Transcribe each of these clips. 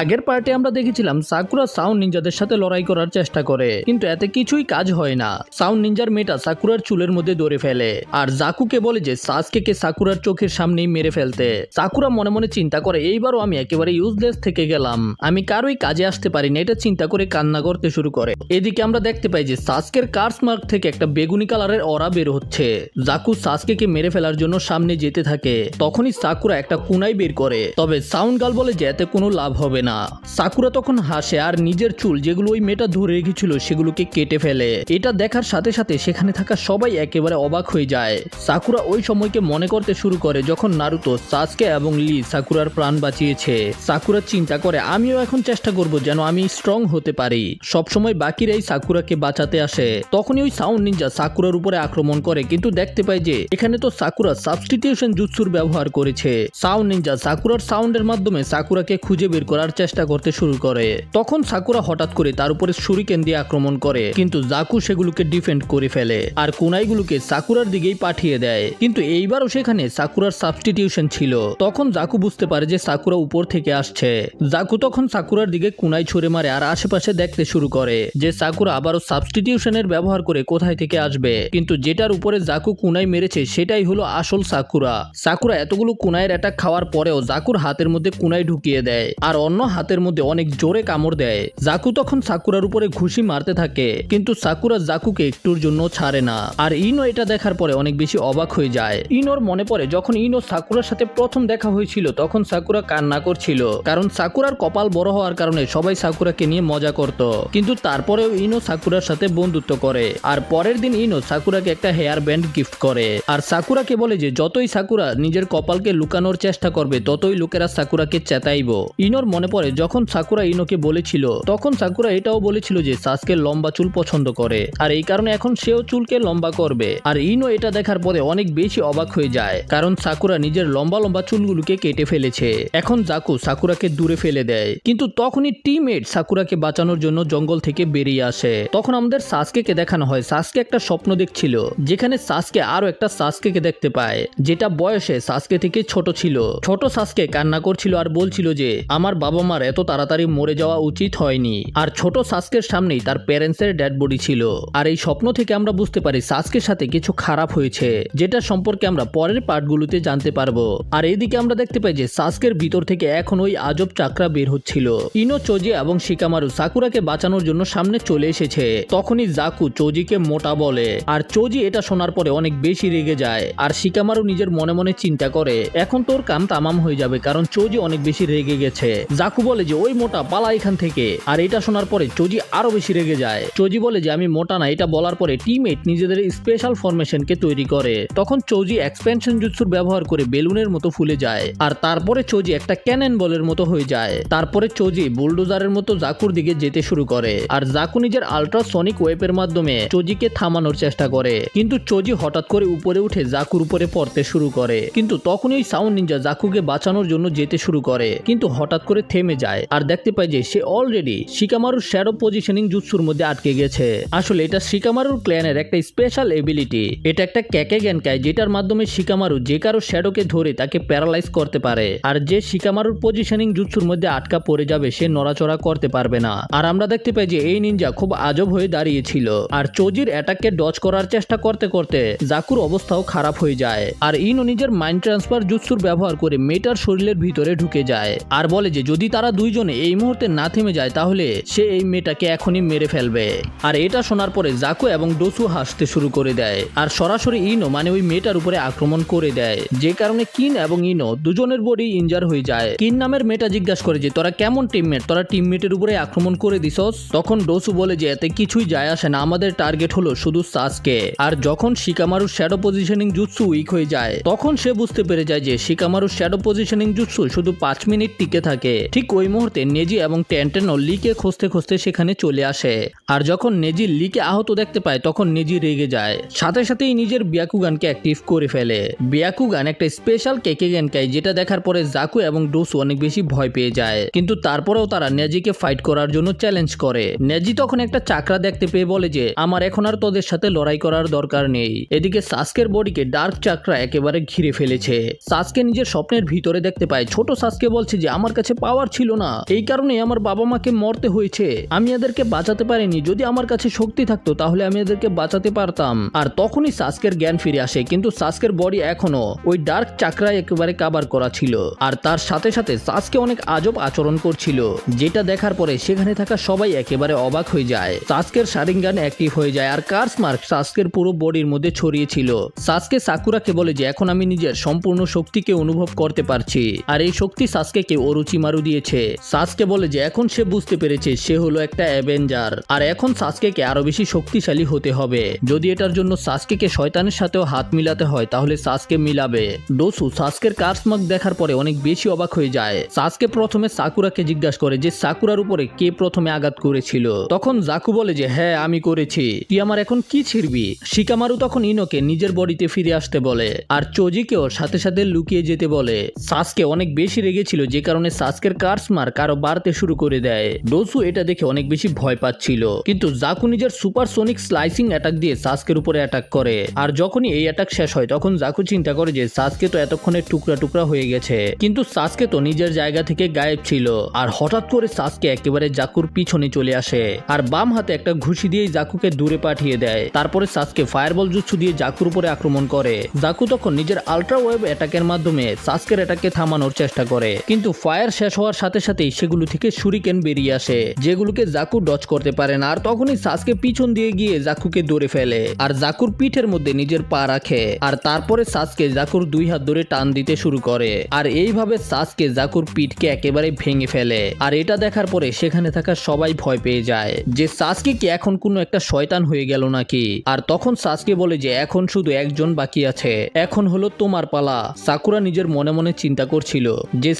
আগের পার্টে আমরা দেখেছিলাম সাকুরা সাউন্ড নিনজাদের সাথে লড়াই করার চেষ্টা করে, কিন্তু এতে কিছুই কাজ হয় না। সাউন্ড নিনজার মেয়েটা সাকুরার চুলের মধ্যে ধরে ফেলে আর জাকুকে বলে যে সাসকেকে সাকুরার চোখের সামনেই মেরে ফেলতে। সাকুরা মনে মনে চিন্তা করে এইবারও আমি একেবারে ইউজলেস থেকে গেলাম, আমি কারোই কাজে আসতে পারি না, এটা চিন্তা করে কান্না করতে শুরু করে। এদিকে আমরা দেখতে পাই যে সাসকের কার্স মার্ক থেকে একটা বেগুনি কালারের অরা বের হচ্ছে। জাকু সাসকেকে মেরে ফেলার জন্য সামনে যেতে থাকে, তখনই সাকুরা একটা কুনাই বের করে, তবে সাউন্ড গার্ল বলে যে এতে কোনো লাভ হবে না। সাকুরা তখন হাসে আর নিজের চুল যেগুলো ওই মেয়েটা ধরে রেখেছিল সেগুলোকে কেটে ফেলে। এটা দেখার সাথে সাথে সেখানে থাকা সবাই একেবারে অবাক হয়ে যায়। সাকুরা ওই সময়কে মনে করতে শুরু করে যখন নারুতো সাসকে এবং লি সাকুরার প্রাণ বাঁচিয়েছে। সাকুরা চিন্তা করে আমিও এখন চেষ্টা করব যেন আমি স্ট্রং হতে পারি। সবসময় বাকিরাই সাকুরাকে বাঁচাতে আসে। তখনই ওই সাউন্ড নিনজা সাকুরার উপরে আক্রমণ করে, কিন্তু দেখতে পাই যে এখানে তো সাকুরা সাবস্টিটিউশন জুৎসুর ব্যবহার করেছে। সাউন্ড নিনজা সাকুরার সাউন্ডের মাধ্যমে সাকুরাকে খুঁজে বের করার চেষ্টা করতে শুরু করে। তখন সাকুরা হঠাৎ করে তার উপরে শুরিকেন দিয়ে আক্রমণ করে, কিন্তু জাকু সেগুলোকে ডিফেন্ড করে ফেলে আর কুনাইগুলোকে সাকুরার দিকেই পাঠিয়ে দেয়। কিন্তু এইবারও সেখানে সাকুরার সাবস্টিটিউশন ছিল। তখন জাকু বুঝতে পারে যে সাকুরা উপর থেকে আসছে। জাকু তখন সাকুরার দিকে কুনাই ছুড়ে মারে আর আশেপাশে দেখতে শুরু করে যে সাকুরা আবারও সাবস্টিটিউশনের ব্যবহার করে কোথায় থেকে আসবে। কিন্তু যেটার উপরে জাকু কুনাই মেরেছে সেটাই হলো আসল সাকুরা। সাকুরা এতগুলো কুনাইয়ের অ্যাটাক খাওয়ার পরেও জাকুর হাতের মধ্যে কুনাই ঢুকিয়ে দেয় আর অন্য হাতের মধ্যে অনেক জোরে কামড় দেয়। জাকু তখন সাকুরার উপরে ঘুষি মারতে থাকে, কিন্তু সাকুরা জাকুকে একটুর জন্য ছাড়ে না। আর ইনো এটা দেখার পরে অনেক বেশি অবাক হয়ে যায়। ইনোর মনে পড়ে যখন ইনো সাকুরার সাথে প্রথম দেখা হয়েছিল তখন সাকুরা কান্না করছিল, কারণ সাকুরার কপাল বড় হওয়ার কারণে সবাই সাকুরাকে নিয়ে মজা করত। কিন্তু তারপরেও ইনো সাকুরার সাথে বন্ধুত্ব করে আর পরের দিন ইনো সাকুরাকে একটা হেয়ার ব্যান্ড গিফট করে আর সাকুরাকে বলে যে যতই সাকুরা নিজের কপালকে লুকানোর চেষ্টা করবে ততই লোকেরা সাকুরাকে চেতাইব। ইনোর মনে পড়ে যখন সাকুরা ইনোকে বলেছিল তখন সাকুরা এটাও বলেছিল যে সাসকে লম্বা চুল পছন্দ করে আর এই কারণে এখন সেও চুলকে লম্বা করবে। আর ইনো এটা দেখার পরে অনেক বেশি অবাক হয়ে যায়, কারণ সাকুরা নিজের লম্বা লম্বা চুলগুলোকে কেটে ফেলেছে। এখন জাকু সাকুরাকে দূরে ফেলে দেয়, কিন্তু তখনই টিমমেট সাকুরাকে বাঁচানোর জন্য জঙ্গল থেকে বেরিয়ে আসে। তখন আমাদের সাসকেকে দেখানো হয় সাসকে একটা স্বপ্ন দেখছিল, যেখানে সাসকে আরো একটা সাসকেকে দেখতে পায় যেটা বয়সে সাসকে থেকে ছোট ছিল। ছোট সাসকে কান্না করছিল আর বলছিল যে আমার বাবা মার এত তাড়াতাড়ি মরে যাওয়া উচিত হয়নি। আর ছোট সাসকের সামনেই তার প্যারেন্টসের ডেড বডি ছিল। আর এই স্বপ্ন থেকে আমরা বুঝতে পারি সাসকের সাথে কিছু খারাপ হয়েছে, যেটা সম্পর্কে আমরা পরের পার্টগুলোতে জানতে পারবো। আর এইদিকে আমরা দেখতে পাই যে সাসকের ভিতর থেকে এখন ওই আজব চাকরা বের হচ্ছিল। ইনো, চোজি এবং শিকামারু সাকুরাকে বাঁচানোর জন্য সামনে চলে এসেছে। তখনই জাকু চোজিকে মোটা বলে আর চোজি এটা শোনার পরে অনেক বেশি রেগে যায়। আর শিকামারু নিজের মনে মনে চিন্তা করে এখন তোর কাম তামাম হয়ে যাবে, কারণ চোজি অনেক বেশি রেগে গেছে। জাকু বলে যে ওই মোটা পালা এখান থেকে। আর এটা শোনার পরে চোজি আরো বেশি রেগে যায়। চোজি বলে যে আমি মোটা না। এটা বলার পরে টিমমেট নিজেদের স্পেশাল ফরমেশনকে তৈরি করে। তখন চোজি এক্সপেনশন জুৎসুর ব্যবহার করে বেলুনের মতো ফুলে যায় আর তারপরে চোজি একটা ক্যানন বলের মতো হয়ে যায়। তারপরে চোজি বুলডোজারের মতো জাকুর দিকে যেতে শুরু করে আর জাকু নিজের আল্ট্রাসনিক ওয়েপের মাধ্যমে চোজিকে থামানোর চেষ্টা করে, কিন্তু চোজি হঠাৎ করে উপরে উঠে জাকুর উপরে পড়তে শুরু করে। কিন্তু তখনই সাউন্ড নিনজা জাকুকে বাঁচানোর জন্য যেতে শুরু করে, কিন্তু হঠাৎ করে থেমে যায় আর দেখতে পায় যে সে অলরেডি শিকামারুর শ্যাডো পজিশনিং জুৎসুর মধ্যে আটকে গেছে। আসলে এটা শিকামারুর ক্ল্যানের একটা স্পেশাল এবিলিটি। এটা একটা ক্যাকে গ্যানকাই, যেটার মাধ্যমে শিকামারু যে কারো শ্যাডোকে ধরে তাকে প্যারালাইজ করতে পারে। আর যে শিকামারুর পজিশনিং জুৎসুর মধ্যে আটকা পড়ে যাবে সে নড়াচড়া করতে পারবে না। আর আমরা দেখতে পাই যে এই নিনজা খুব আজব হয়ে দাঁড়িয়েছিল আর চোজির অ্যাটাককে ডজ করার চেষ্টা করতে করতে জাকুর অবস্থাও খারাপ হয়ে যায়। আর ইনো নিজের মাইন্ড ট্রান্সফার জুৎসুর ব্যবহার করে মেটার শরীরের ভিতরে ঢুকে যায় আর বলে যে যদি তারা দুইজনে এই মুহূর্তে না থেমে যায় তাহলে সে এই মেয়েটাকে এখনই মেরে ফেলবে। আর এটা শোনার পরে জাকু এবং ডোসু হাসতে শুরু করে দেয় আর সরাসরি ইনো মানে ওই মেয়েটার উপরে আক্রমণ করে দেয়, যে কারণে কিন এবং ইনো দুজনের বডি ইনজার হয়ে যায়। কিন নামের মেয়েটা জিজ্ঞাসা করে যে তোরা কেমন টিমমেট, তোরা টিমমেটের উপরে আক্রমণ করে দিছস। তখন ডোসু বলে যে এতে কিছুই যায় আসে না, আমাদের টার্গেট হলো শুধু সাসকে। আর যখন শিকামারুর শ্যাডো পজিশনিং জুৎসু উইক হয়ে যায় তখন সে বুঝতে পেরে যায় যে শিকামারুর শ্যাডো পজিশনিং জুৎসু শুধু 5 মিনিট টিকে থাকে। ঠিক ওই মুহূর্তে নেজি এবং টেন্টেনো লিকে খুঁজতে খুঁজতে সেখানে চলে আসে। আর যখন নেজি লিকে আহত দেখতে পায় তখন নেজি রেগে যায়, সাথে সাথেই নিজের বিয়াকুগানকে অ্যাক্টিভ করে ফেলে। বিয়াকুগান একটা স্পেশাল কেকে গ্যানকাই, যেটা দেখার পরে জাকু এবং ডোসু অনেক বেশি ভয় পেয়ে যায়। কিন্তু তারপরেও তারা নেজিকে ফাইট করার জন্য চ্যালেঞ্জ করে। নেজি তখন একটা চাকরা দেখতে পেয়ে বলে যে আমার এখন আর তোদের সাথে লড়াই করার দরকার নেই। এদিকে সাসকের বডিকে ডার্ক চাকরা একেবারে ঘিরে ফেলেছে। সাসকে নিজের স্বপ্নের ভিতরে দেখতে পায় ছোট সাসকে বলছে যে আমার কাছে পাওয়ার পাওয়ার ছিল না, এই কারণে আমার বাবা মাকে মরতে হয়েছে। আমি এদেরকে বাঁচাতে পারিনি, যদি আমার কাছে শক্তি থাকতো তাহলে আমি এদেরকে বাঁচাতে পারতাম। আর তখনই সাসকের জ্ঞান ফিরে আসে, কিন্তু সাসকের বডি এখনো ওই ডার্ক চাকরায় একেবারে কাবার করা ছিল। আর তার সাথে সাথে সাসকে অনেক আজব আচরণ করছিল, যেটা দেখার পরে সেখানে থাকা সবাই একেবারে অবাক হয়ে যায়। সাসকের শারিঙ্গান অ্যাক্টিভ হয়ে যায় আর কার্স মার্ক সাসকের পুরো বডির মধ্যে ছড়িয়েছিল। সাসকে সাকুরাকে বলে যে এখন আমি নিজের সম্পূর্ণ শক্তিকে অনুভব করতে পারছি, আর এই শক্তি সাসকেকে ওরোচিমারু দিয়েছে। সাসকে বলে যে এখন সে বুঝতে পেরেছে সে হলো একটা অ্যাভেঞ্জার, আর এখন সাসকেকে আরো বেশি শক্তিশালী হতে হবে। যদি এটার জন্য সাসকেকে শয়তানের সাথেও হাত মিলাতে হয় তাহলে সাসকে মিলাবে। ডোসু সাসকের কার্স মার্ক দেখার পরে অনেক বেশি অবাক হয়ে যায়। সাসকে প্রথমে সাকুরাকে জিজ্ঞাসা করে যে সাকুরার উপরে কে প্রথমে আঘাত করেছিল। তখন জাকু বলে যে হ্যাঁ আমি করেছি, তুই আমার এখন কি ছিড়বি। শিকামারু তখন ইনোকে নিজের বডিতে ফিরে আসতে বলে, আর চোজিকেও সাথে সাথে লুকিয়ে যেতে বলে। সাসকে অনেক বেশি রেগেছিল, যে কারণে সাসকের কার্স মার্ক আরো বাড়তে শুরু করে দেয়। ডোসু এটা দেখে অনেক বেশি ভয় পাচ্ছিল, কিন্তু জাকু নিজের সুপারসোনিক স্লাইসিং অ্যাটাক দিয়ে সাসকের উপরে অ্যাটাক করে। আর যখনই এই অ্যাটাক শেষ হয় তখন জাকু চিন্তা করে যে সাসকে তো এতক্ষণে টুকরা টুকরা হয়ে গেছে, কিন্তু সাসকে তো নিজের জায়গা থেকে গায়েব ছিল। আর হঠাৎ করে সাসকে একেবারে জাকুর পিছনে চলে আসে আর বাম হাতে একটা ঘুষি দিয়ে জাকুকে দূরে পাঠিয়ে দেয়। তারপরে সাসকে ফায়ারবল জুৎসু দিয়ে জাকুর উপরে আক্রমণ করে। জাকু তখন নিজের আল্ট্রা ওয়েভ অ্যাটাকের মাধ্যমে সাসকের অ্যাটাককে থামানোর চেষ্টা করে, কিন্তু ফায়ার শেষ হওয়ার সাথে সাথেই সেগুলো থেকে শুরিকেন বেরিয়ে আসে, যেগুলোকে জাকু ডজ করতে পারে না। আর তখনই সাসকে পিছন দিয়ে গিয়ে জাকুকে ধরে ফেলে আর জাকুর পিঠের মধ্যে নিজের পা রাখে। আর তারপরে সাসকে জাকুর দুই হাত ধরে টান দিতে শুরু করে, আর এইভাবে সাসকে জাকুর পিঠকে একেবারে ভেঙে ফেলে। আর এটা দেখার পরে সেখানে থাকা সবাই ভয় পেয়ে যায় যে সাসকে কি এখন কোনো একটা শয়তান হয়ে গেল নাকি। আর তখন সাসকে বলে যে এখন শুধু একজন বাকি আছে, এখন হলো তোমার পালা। সাকুরা নিজের মনে মনে চিন্তা করছিল যে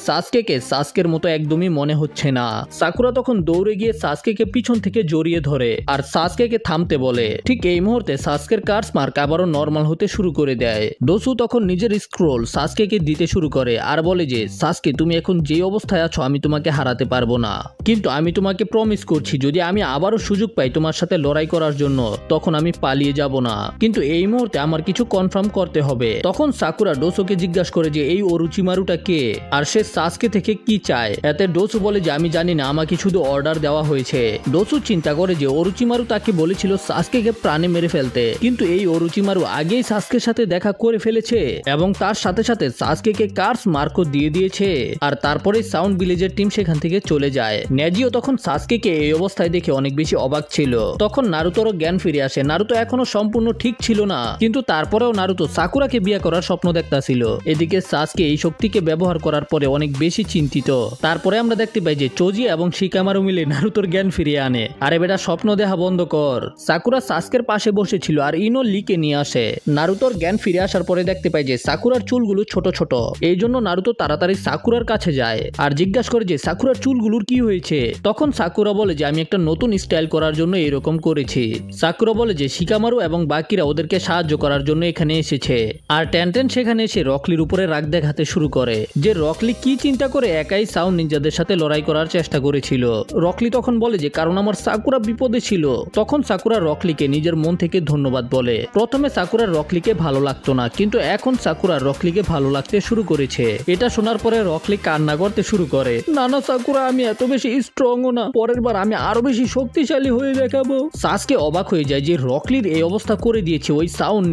সাসকের মতো একদমই মনে হচ্ছে না। সাকুরা তখন দৌড়ে গিয়ে সাসকেকে পিছন থেকে জড়িয়ে ধরে আর সাসকেকে থামতে বলে। ঠিক এই মুহূর্তে সাসকের কার্স মার্ক আবারও নর্মাল হতে শুরু করে দেয়। ডোসু তখন নিজের স্ক্রোল সাসকেকে দিতে শুরু করে আর বলে যে সাসকে তুমি এখন যে অবস্থায় আছো আমি তোমাকে হারাতে পারবো না, কিন্তু আমি তোমাকে প্রমিস করছি যদি আমি আবারও সুযোগ পাই তোমার সাথে লড়াই করার জন্য তখন আমি পালিয়ে যাব না, কিন্তু এই মুহূর্তে আমার কিছু কনফার্ম করতে হবে। তখন সাকুরা ডোসুকে জিজ্ঞাসা করে যে এই ওরোচিমারুটা কে আর সে সাসকে থেকে কি চায়। এতে ডোসু বলে যে আমি জানি না, আমাকে শুধু অর্ডার দেওয়া হয়েছে। ডোসু চিন্তা করে যে ওরোচিমারু তাকে বলেছিল সাসকেকে প্রাণে মেরে ফেলতে, কিন্তু এই ওরোচিমারু আগেই সাসকের সাথে দেখা করে ফেলেছে এবং তার সাথে সাথে সাসকেকে কার্স মার্কও দিয়ে দিয়েছে। আর তারপরে সাউন্ড ভিলেজের টিম সেখান থেকে চলে যায়। নেজিও তখন সাসকেকে এই অবস্থায় দেখে অনেক বেশি অবাক ছিল। তখন নারুতোরও জ্ঞান ফিরে আসে। নারুতো এখনো সম্পূর্ণ ঠিক ছিল না, কিন্তু তারপরেও নারুতো সাকুরাকে বিয়ে করার স্বপ্ন দেখতাছিল। এদিকে সাসকে এই শক্তিকে ব্যবহার করার পরে অনেক বেশি চিন্তিত। তারপরে আমরা দেখতে পাই যে চোজি এবং শিকামারু মিলে নারুতোর জ্ঞান ফিরিয়ে আনে। আরে বেটা স্বপ্ন দেখা বন্ধ কর। সাকুরা সাসকের পাশে বসেছিল আর ইনো লিকে নিয়ে আসে। নারুতোর জ্ঞান ফিরে আসার পরে দেখতে পাই যে সাকুরার চুলগুলো ছোট ছোট, এই জন্য নারুতো তাড়াতাড়ি সাকুরার কাছে যায় আর জিজ্ঞাসা করে যে সাকুরার চুলগুলোর কি হয়েছে। তখন সাকুরা বলে যে আমি একটা নতুন স্টাইল করার জন্য এরকম করেছি। সাকুরা বলে যে শিকামারু এবং বাকিরা ওদেরকে সাহায্য করার জন্য এখানে এসেছে। আর টেনটেন সেখানে এসে রকলির উপরে রাগ দেখাতে শুরু করে যে রকলি কি চিন্তা করে একাই সাউন্ড নিনজাদের সাথে লড়াই করার চেষ্টা করেছিল। রকলি তখন বলে যে কারণ আমার সাকুরা বিপদে ছিল। তখন সাকুরা রকলিকে নিজের মন থেকে ধন্যবাদ বলে। প্রথমে সাকুরা রকলিকে ভালো লাগতো না, কিন্তু এখন সাকুরা রকলিকে ভালো লাগতে শুরু করেছে। এটা শোনার পরে রকলি কান্না করতে শুরু করে, না না সাকুরা আমি এত বেশি স্ট্রংও না, পরের বার আমি আরো বেশি শক্তিশালী হয়ে দেখাবো। সাসকে অবাক হয়ে যায় যে রকলির এই অবস্থা করে দিয়েছে ওই সাউন্ড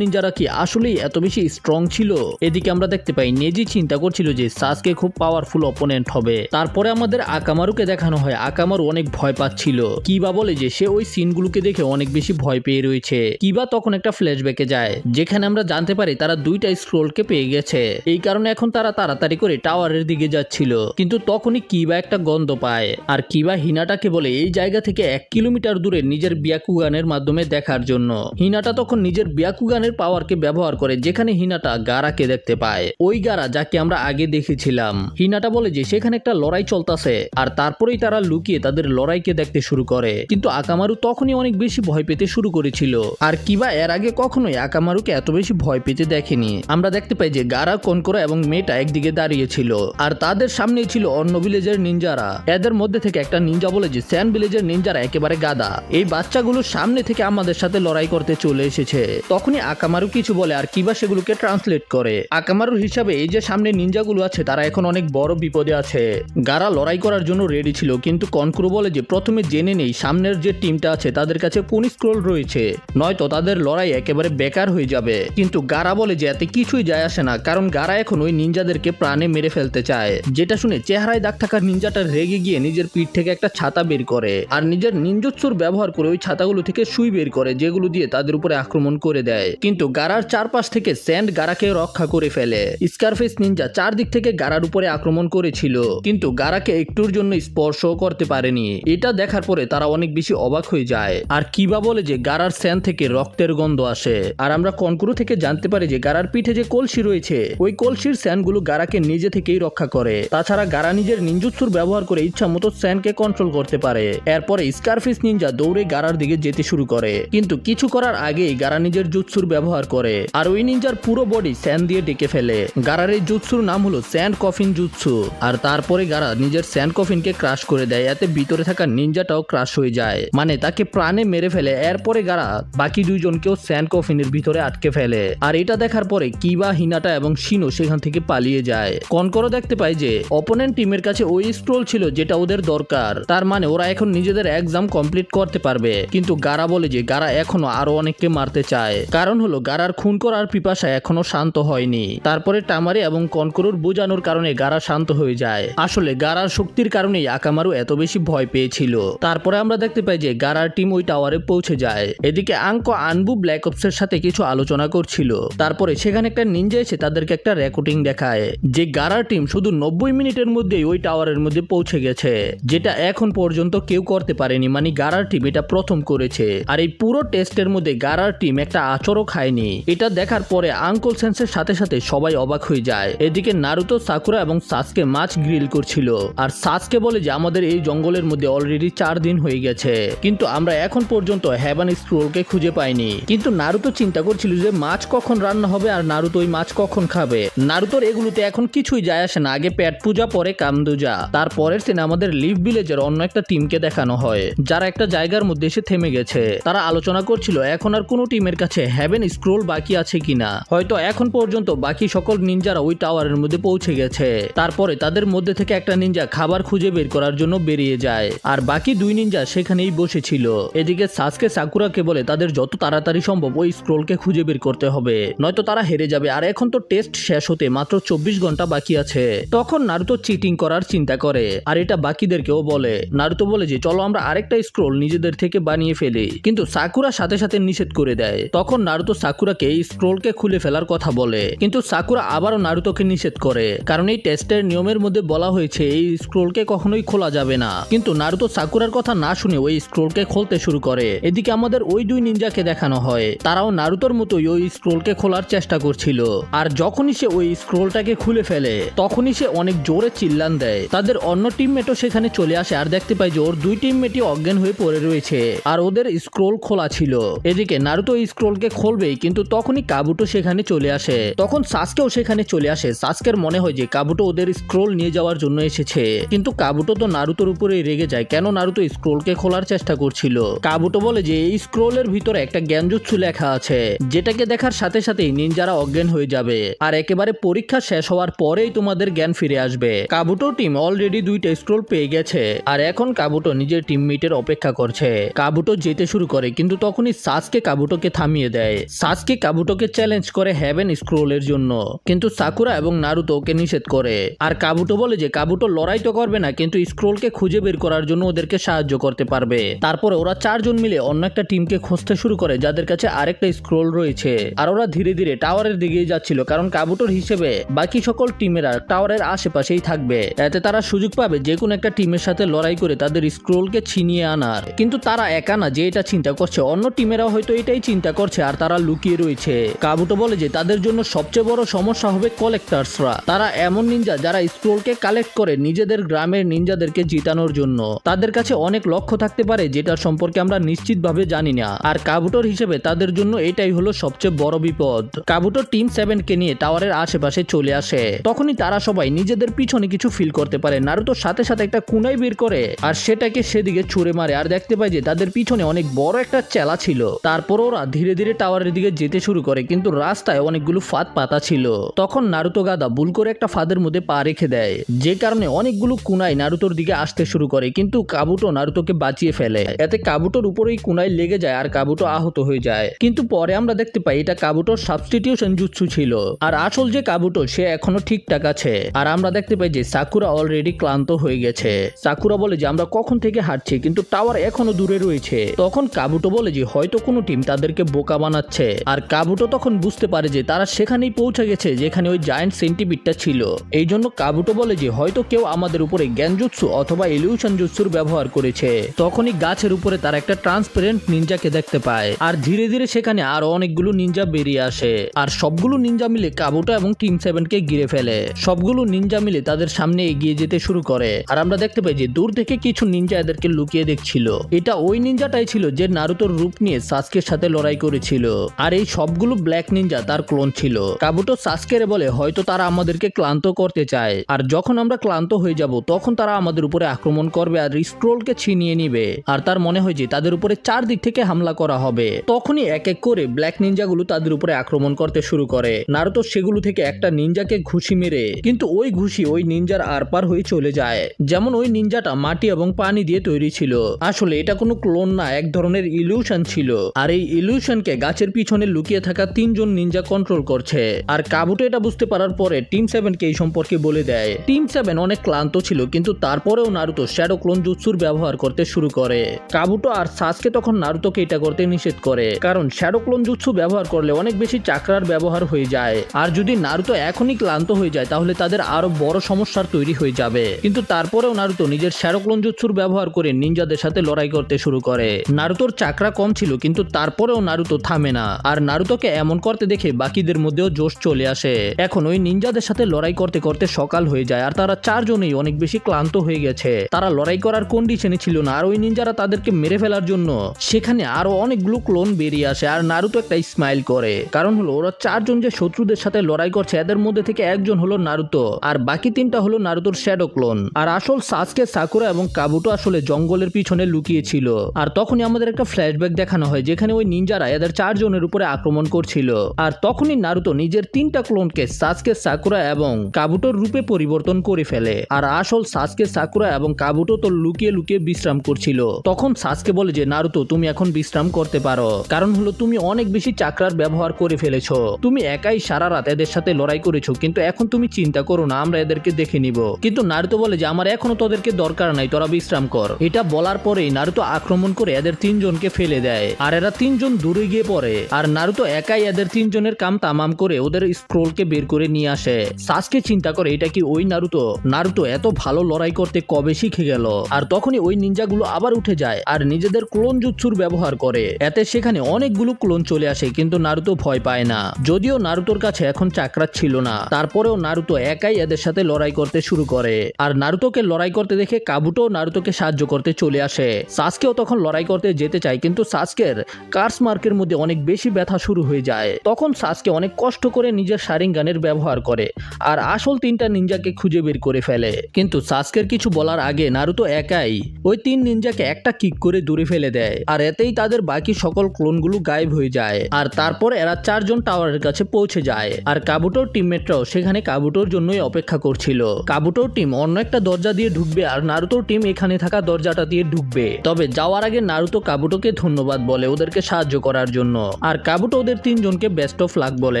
নিনজারা কি আসলেই এত বেশি স্ট্রং ছিল। এদিকে আমরা দেখতে পাই নেজি চিন্তা করছিল যে সাসকে খুব পাওয়ারফুল অপোনেন্ট হবে। তারপরে আমাদের আকামারুকে দেখানো হয়। আকামারু অনেক ভয় পাচ্ছিল। কিবা বলে যে সে ওই সিনগুলোকে দেখে অনেক বেশি ভয় পেয়ে রয়েছে। কিবা তখন একটা ফ্ল্যাশব্যাকে যায় যেখানে আমরা জানতে পারি তারা দুইটা স্ক্রোলকে পেয়ে গেছে, এই কারণে এখন তারা তাড়াতাড়ি করে টাওয়ারের দিকে যাচ্ছিল। কিন্তু তখনই কিবা একটা গন্ধ পায় আর কিবা হিনাটাকে বলে এই জায়গা থেকে 1 কিলোমিটার দূরে নিজের বিয়াকুগানের মাধ্যমে দেখার জন্য। হিনাটা তখন নিজের বিয়াকুগানের পাওয়ারকে ব্যবহার করে, যেখানে হিনাটা গারাকে দেখতে পায়, ওই গারা যাকে আমরা আগে দেখেছিলাম। হিনাটা বলে যে সেখানে একটা লড়াই চলতেছে আর তারপরেই তারা লুকিয়ে তাদের লড়াইকে দেখতে শুরু করে। কিন্তু আকামারু তখনই অনেক বেশি ভয় পেতে শুরু করেছিল আর কিবা এর আগে কখনোই আকামারুকে এত বেশি ভয় পেতে দেখেনি। আমরা দেখতে পাই যে গারা, কনকোরা এবং মেটা একদিকে দাঁড়িয়েছিল আর তাদের সামনে ছিল অন্য ভিলেজের নিনজারা। এদের মধ্যে থেকে একটা নিনজা বলে যে স্যান্ড ভিলেজের নিনজারা একেবারে গাদা, এই বাচ্চাগুলোর সামনে থেকে আমাদের সাথে লড়াই করতে চলে এসেছে। তখনই আকামারু কিছু বলে আর কিবা সেগুলোকে ট্রান্সলেট করে। আকামারুর হিসাবে এই যে সামনে নিনজাগুলো আছে তারা এখন অনেক বড় বিপদে আছে। গারা লড়াই করার জন্য রেডি ছিল, কিন্তু কনকুরো বলে যে প্রথমে জেনে নেই সামনের যে টিমটা আছে তাদের কাছে কোন স্ক্রোল রয়েছে, নয়তো তাদের লড়াই একেবারে বেকার হয়ে যাবে। কিন্তু গারা বলে যে এতে কিছুই যায় আসে না, কারণ গারা এখন ওই নিনজাদেরকে প্রাণে মেরে ফেলতে চায়। যেটা শুনে চেহারায় দাগ থাকা নিনজাটা রেগে গিয়ে নিজের পিঠ থেকে একটা ছাতা বের করে আর নিজের নিনজুৎসুর ব্যবহার করে ওই ছাতাগুলো থেকে সুই বের করে, যেগুলো দিয়ে তাদের উপরে আক্রমণ করে দেয়। কিন্তু গারার চারপাশ থেকে স্যান্ড গারাকে রক্ষা করে ফেলে। স্কারফেস নিনজা চারদিক থেকে গারার উপরে আক্রমণ করেছিল, কিন্তু গারাকে একটুর জন্য স্পর্শও করতে পারেনি। এটা দেখার পরে তারা অনেক বেশি অবাক হয়ে যায়। আর কিবা বলে যে গারার স্যান্ড থেকে রক্তের গন্ধ আসে। আর আমরা কনকুরো থেকে জানতে পারি যে গারার পিঠে যে কলসি রয়েছে ওই কলসির স্যান্ডগুলো গারাকে নিজে থেকেই রক্ষা করে। তাছাড়া গারা নিজের নিনজুৎসুর ব্যবহার করে ইচ্ছা মতো স্যান্ডকে কন্ট্রোল করতে পারে। এরপরে স্কারফেস নিনজা দৌড়ে গারার দিকে যেতে শুরু করে, কিন্তু কিছু করার আগেই গারা নিজের জুৎসুর ব্যবহার করে আর ওই নিনজার পুরো বডি স্যান্ড দিয়ে ঢেকে ফেলে। গারার এই জুৎসুর নাম হলো স্যান্ড কফিন জুৎসু। আর তারপরে গারা নিজের স্যান্ড কফিনকে ক্রাশ করে দেয়, এতে ভিতরে থাকা নিনজাটাও ক্রাশ হয়ে যায়, মানে তাকে প্রাণে মেরে ফেলে। এরপরে গারা বাকি দুইজনকেও স্যান্ড কফিনের ভিতরে আটকে ফেলে। আর এটা দেখার পরে কিবা, হিনাটা এবং শিনো সেখান থেকে পালিয়ে যায়। কনকরো দেখতে পায় যে অপোনেন্ট টিমের কাছে ওই স্ক্রোল ছিল যেটা ওদের দরকার, তার মানে ওরা এখন নিজেদের এক্সাম কমপ্লিট করতে পারবে। কিন্তু গারা বলে যে গারা এখনো আরো অনেককে মারতে চায়, কারণ হলো গারার খুন করার পিপাসা এখনো শান্ত হয়নি। তারপরে টামারি এবং কনকরোর বোঝানোর কারণে গারা শান্ত হয়ে যায়। আসলে গারার শক্তির কারণেই আকামারু এত বেশি ভয় পেয়েছিল। তারপরে আমরা দেখতে পাই যে গারার টিম ওই টাওয়ারে পৌঁছে যায়। এদিকে আঙ্কো আনবু ব্ল্যাক অপসের সাথে কিছু আলোচনা করছিল। তারপরে সেখানে একটা নিনজা এসে তাদেরকে একটা রেকর্ডিং দেখায় যে গারার টিম শুধু 90 মিনিটের মধ্যেই ওই টাওয়ারের মধ্যে পৌঁছে গেছে, যেটা এখন পর্যন্ত কেউ করতে পারেনি। মানে গারার টিম এটা প্রথম করেছে। আর এই পুরো টেস্টের মধ্যে গারার টিম একটা আচরও খায়নি। এটা দেখার পরে আঙ্কল সেন্সের সাথে সাথে সবাই অবাক হয়ে যায়। এদিকে নারুতো, সাকুরা এবং সাসকে মাছ গ্রিল করছিল। আর সাসকে বলে যে আমাদের এই জঙ্গলের মধ্যে অলরেডি 4 দিন হয়ে গেছে, কিন্তু আমরা এখন পর্যন্ত হেভান স্ক্রোলকে খুঁজে পাইনি। কিন্তু নারুতো চিন্তা করছিল যে মাছ কখন রান্না হবে আর নারুতো ওই মাছ কখন খাবে। নারুতোর এগুলোতে এখন কিছুই যায় আসে না। আগে পেট পূজা, পরে কামদুজা। তারপরের সিনে আমাদের লিভ ভিলেজের অন্য একটা টিমকে দেখানো হয়, যারা একটা জায়গার মধ্যে এসে থেমে গেছে। তারা আলোচনা করছিল এখন আর কোনো টিমের কাছে হেভেন স্ক্রোল বাকি আছে কিনা। হয়তো এখন পর্যন্ত বাকি সকল নিনজারা ওই টাওয়ারের মধ্যে পৌঁছে গেছে। তারপরে তাদের মধ্যে থেকে একটা নিনজা খাবার খুঁজে বের করার জন্য বেরিয়ে যায়, আর বাকি 2 নিনজা সেখানেই বসেছিল। এদিকে সাসকে সাকুরাকে বলে তাদের যত তাড়াতাড়ি সম্ভব ওই স্ক্রোলকে খুঁজে বের করতে হবে, নয়তো তারা হেরে যাবে। আর এখন তো টেস্ট শেষ হতে মাত্র 24 ঘন্টা বাকি আছে। তখন নারুতো চিটিং করার চিন্তা করে, আর এটা বাকিদেরকেও বলে। নারুতো বলে যে চলো আমরা আরেকটা স্ক্রোল নিজেদের থেকে বানিয়ে ফেলি, কিন্তু সাকুরা সাথে সাথে নিষেধ করে দেয়। তখন নারুতো সাকুরাকে এই স্ক্রোলকে খুলে ফেলার কথা বলে, কিন্তু সাকুরা আবারও নারুতোকে নিষেধ করে, কারণ এই টেস্টের নিয়মের মধ্যে বলা হয়েছে এই স্ক্রোলকে কখনোই খোলা যাবে না। কিন্তু নারুতো সাকুরার কথা না শুনে ওই স্ক্রোলকে খুলতে শুরু করে। এদিকে আমাদের ওই 2 নিনজাকে দেখানো হয়, তারাও নারুতোর মতোই ওই স্ক্রোলকে খোলার চেষ্টা করছিল। আর যখনই সে ওই স্ক্রোলটাকে খুলে ফেলে তখনই সে অনেক জোরে চিল্লান দেয়। তাদের অন্য টিমমেটও সেখানে চলে আসে আর দেখতে পায় যে ওর 2 টিমমেটই অজ্ঞান হয়ে পড়ে রয়েছে আর ওদের স্ক্রোল খোলা ছিল। এদিকে নারুতো এই স্ক্রোলকে খুলবেই, কিন্তু তখনই কাবুটো সেখানে চলে আসে। তখন সাসকেও সেখানে চলে আসে। সাসকের মনে হয় যে কাবুটো ওদের স্ক্রোল নিয়ে যাওয়ার জন্য এসেছে, কিন্তু কাবুটো তো নারুতোর উপরে রেগে যায় কেন নারুতো স্ক্রোলকে খোলার চেষ্টা করছিল। কাবুটো বলে যে এই স্ক্রোলের ভিতরে একটা জ্ঞানজুৎসু লেখা আছে, যেটাকে দেখার সাথে সাথেই নিনজারা অজ্ঞান হয়ে যাবে আর একেবারে পরীক্ষা শেষ হওয়ার পরেই তোমাদের জ্ঞান ফিরে আসবে। কাবুটো টিম অলরেডি 2টা স্ক্রোল পেয়ে গেছে আর এখন কাবুটো নিজের টিমমেটের অপেক্ষা করছে। কাবুটো যেতে শুরু করে, কিন্তু তখনই সাসকে কাবুটোকে থামিয়ে দেয়। সাসকে কাবুটোকে চ্যালেঞ্জ করে হেভেন স্ক্রোলের জন্য, কিন্তু সাকুরা এবং নারুতো ওকে নিষেধ করে। আর কাবুটো বলে যে কাবুটো লড়াই তো করবে না, কিন্তু স্ক্রোলকে খুঁজে বের করার জন্য ওদেরকে সাহায্য করতে পারবে। তারপরে ওরা 4 জন মিলে অন্য একটা টিমকে খুঁজতে শুরু করে যাদের কাছে আরেকটা স্ক্রোল রয়েছে। আর ওরা ধীরে ধীরে টাওয়ারের দিকেই যাচ্ছিল, কারণ কাবুটোর হিসেবে বাকি সকল টিমেরা টাওয়ারের আশেপাশেই থাকবে, এতে তারা সুযোগ পাবে যে কোনো একটা টিমের সাথে লড়াই করে তাদের স্ক্রোলকে ছিনিয়ে আনার। কিন্তু তারা একা না যে এটা চিন্তা করছে, অন্য টিমেরাও হয়তো এটাই চিন্তা করছে আর তারা লুকিয়ে রয়েছে। কাবুটো বলে যে তাদের জন্য সবচেয়ে বড় সমস্যা হবে কালেক্টার্সরা। তারা এমন নিনজা যারা স্ক্রোলকে কালেক্ট করে নিজেদের গ্রামের নিনজাদেরকে জিতানোর জন্য। তাদের কাছে অনেক লক্ষ্য থাকতে পারে যেটার সম্পর্কে আমরা নিশ্চিতভাবে জানি না, আর কাবুটোর হিসেবে তাদের জন্য এটাই হলো সবচেয়ে বড় বিপদ। কাবুটো টিম 7কে নিয়ে টাওয়ারের আশেপাশে চলে আসে। তখনই তারা সবাই নিজেদের পিছনে কিছু ফিল করতে পারে। নারুতোর সাথে সাথে একটা কুনাই বের করে আর সেটাকে সেদিকে ছুঁড়ে মারে, আর দেখতে পায় যে তাদের পিছনে অনেক বড় একটা চেলা ছিল। তারপর ওরা ধীরে ধীরে টাওয়ারের দিকে যেতে শুরু করে, কিন্তু রাস্তায় অনেকগুলো ফাঁদ পাতা ছিল। তখন নারুতো গাদা ভুল করে একটা ফাঁদের মধ্যে মধ্যে পা রেখে দেয়, যে কারণে অনেকগুলো কুনাই নারুতোর দিকে আসতে শুরু করে, কিন্তু কাবুটো নারুতোকে বাঁচিয়ে ফেলে। এতে কাবুটোর উপরেই কুনাই লেগে যায় আর কাবুটো আহত হয়ে যায়। কিন্তু পরে আমরা দেখতে পাই এটা কাবুটোর সাবস্টিটিউশন জুৎসু ছিল, আর আসল যে কাবুটো সে এখনো ঠিকঠাক আছে। আর আমরা দেখতে পাই যে সাকুরা অলরেডি ক্লান্ত হয়ে গেছে। সাকুরা বলে যে আমরা কখন থেকে হাঁটছি কিন্তু টাওয়ার এখনো দূরে রয়েছে। তখন কাবুটো বলে যে হয়তো কোনো টিম তাদেরকে বোকা বানাচ্ছে। আর কাবুটো তখন বুঝতে পারে যে তারা সেখানেই পৌঁছে গেছে যেখানে ওই জায়ান্ট সেন্টিপিডটা ছিল। এই জন্য কাবুটো বলে যে হয়তো কেউ আমাদের উপরে জ্ঞানজুৎসু অথবা ইলিউশন জুৎসুর ব্যবহার করেছে। তখনই গাছের উপরে তারা একটা ট্রান্সপারেন্ট নিনজাকে দেখতে পায়, আর ধীরে ধীরে সেখানে আরো অনেকগুলো নিনজা বেরিয়ে আসে। আর সবগুলো নিনজা মিলে কাবুটো এবং টিম 7কে ঘিরে ফেলে। সবগুলো নিনজা মিলে তাদের সামনে এগিয়ে যেতে শুরু করে। আর আমরা দেখতে পাই যে দূর থেকে কিছু নিনজা এদেরকে লুকিয়ে দেখছিল। এটা ওই নিনজাটাই ছিল যে নারুতোর রূপ নিয়ে সাসকের সাথে লড়াই করেছিল। আর এই সবগুলো ব্ল্যাক নিনজা তার ক্লোন ছিল। কাবুটো সাসকেরে বলে হয়তো তারা আমাদেরকে ক্লান্ত করতে চায়, আর যখন আমরা ক্লান্ত হয়ে যাব তখন তারা আমাদের উপরে আক্রমণ করবে আর স্ক্রোলকে ছিনিয়ে নিবে। আর তার মনে হয় যে তাদের উপরে চারদিক থেকে হামলা করা হবে। তখনই এক এক করে ব্ল্যাক নিনজাগুলো তাদের উপরে আক্রমণ করতে শুরু করে। নারুতো সেগুলো থেকে একটা নিনজাকে ঘুষি মেরে, কিন্তু ওই ঘুষি ওই নিনজার আরপার হয়ে চলে যায়। যেমন ওই নিনজাটা মাটি এবং পানি দিয়ে তৈরি ছিল, আসলে এটা কোনো ক্লোন না, এক ধরনের ইলিউশন ছিল। আর এই ইলিউশনকে গাছের পিছনে লুকিয়ে থাকা 3জন নিনজা কন্ট্রোল করছে। আর কাবুটো এটা বুঝতে পারার পরে টিম 7কে এই সম্পর্কে বলে দেয়। টিম 7 অনেক ক্লান্ত ছিল, কিন্তু তারপরেও নারুতো শ্যাডো ক্লোন জুৎসুর ব্যবহার করতে শুরু করে। কাবুটো আর সাসকে তখন নারুতোকে এটা করতে নিষেধ করে, কারণ শ্যাডো ক্লোন জুৎসু ব্যবহার করলে অনেক বেশি চাকরার ব্যবহার হয়ে যায়। আর যদি নারুতো এখনই ক্লান্ত হয়ে যায় তাহলে তাদের আরো বড় সমস্যার তৈরি হয়ে যাবে। কিন্তু তারপরেও নারুতো নিজের শ্যাডো ক্লোন জুৎসুর ব্যবহার করে নিনজাদের সাথে লড়াই করতে শুরু করে। নারুতোর চাকরা কম ছিল, কিন্তু তারপরেও নারুতো থামে না। আর নারুতোকে এমন করতে দেখে বাকিদের মধ্যেও জোশ চলে আসে। এখন ওই নিনজাদের সাথে লড়াই করতে করতে সকাল হয়ে যায়, আর তারা চারজনেই অনেক বেশি ক্লান্ত হয়ে গেছে। তারা লড়াই করার কন্ডিশনে ছিল না, আর ওই নিনজারা তাদেরকে মেরে ফেলার জন্য সেখানে আরো অনেকগুলো ক্লোন বেরিয়ে আসে। আর নারুতো একটা স্মাইল করে, কারণ হলো ওরা চারজন যে শত্রুদের সাথে লড়াই করছে এদের মধ্যে থেকে একজন হলো নারুতো, আর বাকি 3টা হলো নারুতোর শ্যাডো ক্লোন। আর আসল সাসকে, সাকুরা এবং কাবুটো আসলে জঙ্গলের পিছনে লুকিয়ে ছিল। আর তখনই আমাদের একটা ফ্ল্যাশব্যাক দেখানো হয় যেখানে ওই নিনজারা এদের চারজনের উপরে আক্রমণ করছিল। আর তখনই নারুতো নিজের 3টা ক্লোনকে সাসকে, সাকুরা এবং কাবুটোর রূপে পরিবর্তন করে ফেলে। আর আসল সাসকে, সাকুরা এবং কাবুটো তো লুকিয়ে লুকিয়ে বিশ্রাম করছিল। তখন সাসকে বলে যে নারুতো তুমি এখন বিশ্রাম করতে পারো, কারণ হলো তুমি অনেক বেশি চাকরার ব্যবহার করে ফেলেছো। তুমি একাই সারা রাত এদের সাথে লড়াই করেছো, কিন্তু এখন তুমি চিন্তা করো না, আমরা এদেরকে দেখে নিব। কিন্তু নারুতো বলে যে আমার এখনো তোদেরকে দরকার নাই, তোরা বিশ্রাম কর। এটা বলার পরেই নারুতো আক্রমণ করে এদের 3জনকে ফেলে দেয়, আর এরা 3জন দূরে গিয়ে পড়ে। আর নারুতো একাই এদের 3জনের কাম তামাম করে ওদের স্ক্রোলকে বের করে নিয়ে আসে। সাসকে চিন্তা করে এটা কি ওই নারুতো? নারুতো এত ভালো লড়াই করতে কবে শিখে গেল? আর তখনই ওই নিনজাগুলো আবার উঠে যায় আর নিজেদের ক্লোন জুৎসুর ব্যবহার করে। এতে সেখানে অনেকগুলো ক্লোন চলে আসে, কিন্তু নারুতো ভয় পায় না। যদিও নারুতোর কাছে এখন চাকরা ছিল না, তারপরেও নারুতো একাই এদের সাথে লড়াই করতে শুরু করে। আর নারুতোকে লড়াই করতে দেখে কাবুটো নারুতোকে সাহায্য করতে চলে আসে। সাসকেও তখন লড়াই করতে যেতে চায়, কিন্তু সাসকের কার্স মার্কের মধ্যে অনেক বেশি ব্যথা শুরু হয়ে যায়। তখন সাসকে অনেক কষ্ট করে নিজের শারিঙ্গানের ব্যবহার করে আর আসল 3টা নিনজাকে খুঁজে বের করে ফেলে। কিন্তু সাসকের কিছু বলার আগে নারুতো একাই ওই 3 নিনজাকে একটা কিক করে দূরে ফেলে দেয়। আর এতেই তাদের বাকি সকল ক্লোনগুলো গায়েব হয়ে যায়। আর তারপর এরা 4জন টাওয়ারের কাছে পৌঁছে যায়। আর কাবুটোর টিমমেটরাও সেখানে কাবুটোর জন্যই অপেক্ষা করছিল। কাবুটোর টিম অন্য একটা দরজা দিয়ে ঢুকবে আর নারুতোর টিম এখানে থাকা দরজাটা দিয়ে ঢুকবে। তবে যাওয়ার আগে নারুতো কাবুটোকে ধন্যবাদ বলে ওদেরকে সাহায্য করার জন্য। আর কাবুটো ওদের 3জনকে বেস্ট অফ লাক বলে,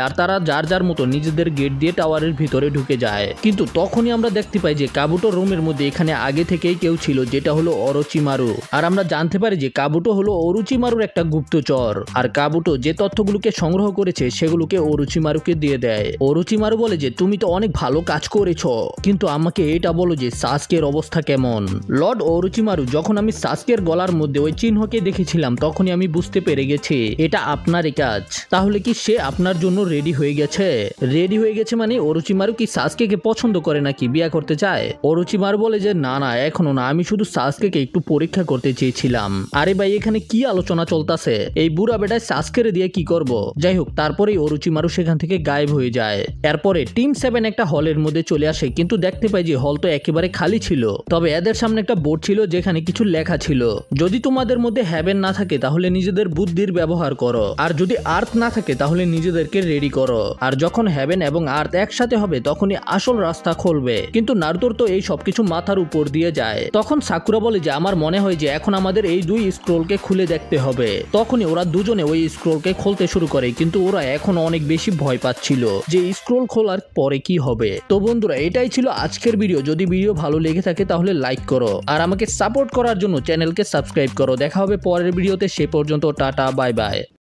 আর তারা যার যার মতো নিজেদের গেট দিয়ে টাওয়ারের ভিতরে ঢুকে যায়। কিন্তু তখনই আমরা দেখতে পাই যে কাবুটো রুমের মধ্যে এখানে আগে থেকেই কেউ ছিল, যেটা হলো অরোচিমারু। আর আমরা জানতে পারি যে কাবুটো হলো অরুচিমারুর একটা গুপ্তচর। আর কাবুটো যে তথ্যগুলোকে সংগ্রহ করেছে সেগুলোকে অরুচিমারুকে দিয়ে দেয়। অরুচিমারু বলে যে তুমি তো অনেক ভালো কাজ করেছো, কিন্তু আমাকে এটা বলো যে সাসকের অবস্থা কেমন? লর্ড অরুচিমারু, যখন আমি সাসকের গলার মধ্যে ওই চিহ্নকে দেখেছিলাম তখনই আমি বুঝতে পেরে গেছি এটা আপনারই কাজ। তাহলে কি সে আপনার জন্য রেডি হয়ে গেছে? রেডি হয়ে গেছে মানে অরুচিমারু কি সাসকেকে পছন্দ করে নাকি বিয়ে করতে চায়? অরুচিমারু বলে যে না না, এখনো না, আমি শুধু সাসকেকে একটু পরীক্ষা করতে চেয়েছিলাম। আরে ভাই, এখানে কি আলোচনা চলতেছে? এই বুড়া বেটায় সাসকেরে দিয়ে কি করব? যাই হোক, তারপরেই অরুচিমারু সেখান থেকে গায়েব হয়ে যায়। এরপরে টিম 7 একটা হলের মধ্যে চলে আসে, কিন্তু দেখতে পাই যে হল তো একেবারে খালি ছিল। তবে এদের সামনে একটা বোর্ড ছিল যেখানে কিছু লেখা ছিল, যদি তোমাদের মধ্যে হ্যাভেন না থাকে তাহলে নিজেদের বুদ্ধির ব্যবহার করো, আর যদি আর্থ না থাকে তাহলে নিজেদেরকে রেডি করো। আর যখন হ্যাভেন এবং আর্থ একসাথে হবে তখনই আসল রাস্তা খুলবে। কিন্তু নারুতোর তো এই সবকিছু মাথার উপর দিয়ে যায়। তখন সাকুরা বলে যে আমার মনে হয় যে এখন আমাদের এই দুই স্ক্রোলকে খুলে দেখতে হবে। তখনই ওরা দুজনে ওই স্ক্রোলকে খুলতে শুরু করে, কিন্তু ওরা এখন অনেক বেশি ভয় পাচ্ছিল যে স্ক্রোল খোলার পরে কি হবে। তো বন্ধুরা, এটাই ছিল আজকের ভিডিও। যদি ভিডিও ভালো লেগে থাকে তাহলে লাইক করো, আর আমাকে সাপোর্ট করার জন্য চ্যানেলকে সাবস্ক্রাইব করো। দেখা হবে পরের ভিডিওতে, সে পর্যন্ত টাটা, বাই বাই।